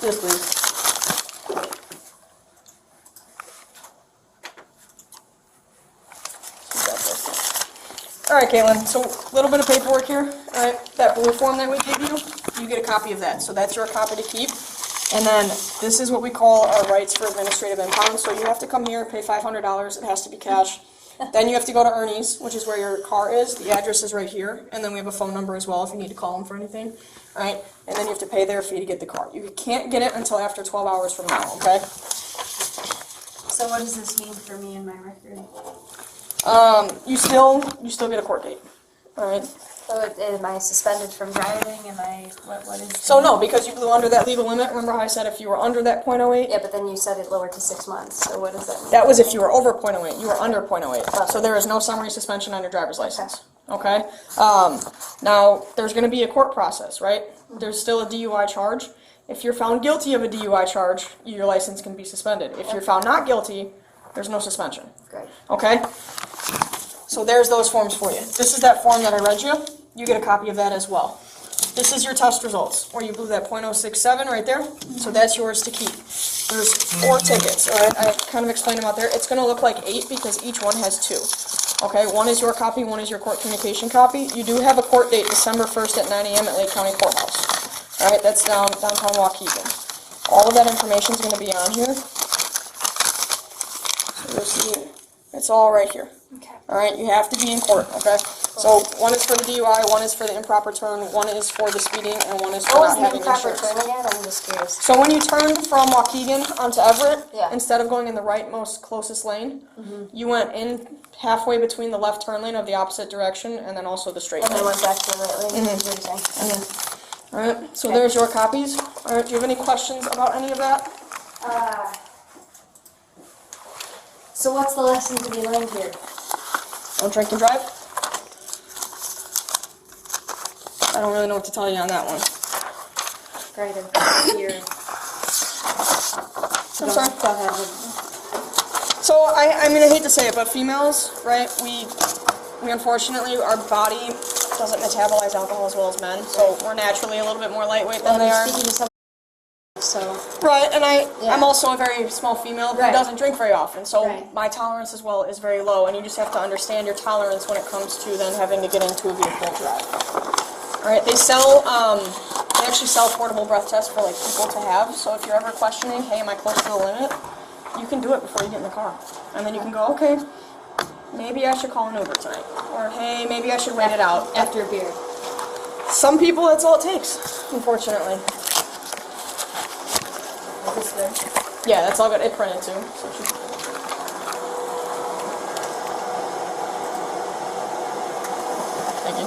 Yes, please. All right, Kaitlin, so a little bit of paperwork here. All right, that blue form that we gave you, you get a copy of that. So that's your copy to keep. And then this is what we call our rights for administrative impound. So you have to come here, pay $500. It has to be cash. Then you have to go to Ernie's, which is where your car is. The address is right here. And then we have a phone number as well if you need to call them for anything. All right, and then you have to pay their fee to get the car. You can't get it until after 12 hours from now, okay? So what does this mean for me and my record? You still get a court date. All right. So am I suspended from driving? Am I, what is? So no, because you blew under that legal limit. Remember how I said if you were under that .08? Yeah, but then you said it lowered to 6 months, so what does that mean? That was if you were over .08. You were under .08. So there is no summary suspension on your driver's license. Okay? Now, there's going to be a court process, right? There's still a DUI charge. If you're found guilty of a DUI charge, your license can be suspended. If you're found not guilty, there's no suspension. Great. Okay? So there's those forms for you. This is that form that I read you. You get a copy of that as well. This is your test results, where you blew that .067 right there. So that's yours to keep. There's 4 tickets, all right? I kind of explained them out there. It's going to look like 8 because each one has 2. Okay, 1 is your copy, 1 is your court communication copy. You do have a court date December 1st at 9 a.m. at Lake County Courthouse. All right, that's downtown Waukegan. All of that information is going to be on here. So you'll see, it's all right here. Okay. All right, you have to be in court, okay? So 1 is for the DUI, 1 is for the improper turn, 1 is for the speeding, and 1 is for What was not the having improper insurance. turn again? I'm just curious. So when you turn from Waukegan onto Everett, Yeah. instead of going in the rightmost closest lane, you went in halfway between the left turn lane of the opposite direction and then also the straight And lane. then went back to the right lane. Is what you're saying. All right, so there's your copies. All right, do you have any questions about any of that? So what's the lesson to be learned here? Don't drink and drive? I don't really know what to tell you on that one. Great, I'm here. I'm sorry. Go ahead. So, I mean, I hate to say it, but females, right, we unfortunately, our body doesn't metabolize alcohol as well as men, so we're naturally a little bit more lightweight than they are. Speaking to someone, so Right, and Yeah. I'm also a very small female who Right. doesn't drink very often, so Right. my tolerance as well is very low, and you just have to understand your tolerance when it comes to then having to get into a vehicle and drive. All right, they actually sell portable breath tests for like people to have, so if you're ever questioning, hey, am I close to the limit, you can do it before you get in the car, and then you can go, okay, maybe I should call an Uber tonight, or hey, maybe I should wait it out. after a beer. Some people, that's all it takes, unfortunately. Is this there? Yeah, that's all good. It printed too. So it should... Thank you.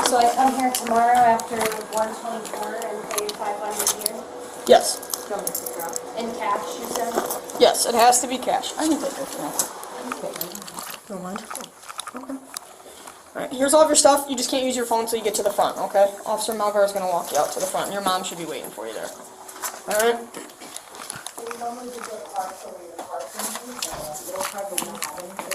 So I come here tomorrow after 124 and pay 500 here? Yes. In cash, you said? Yes, it has to be cash. I can take it for Don't mind. Okay. Alright, here's all of your stuff. You just can't use your phone until you get to the front, okay? Officer Malgar is going to walk you out to the front, and your mom should be waiting for you there. Alright? We normally do the parts over the parts, little part, but we don't have any.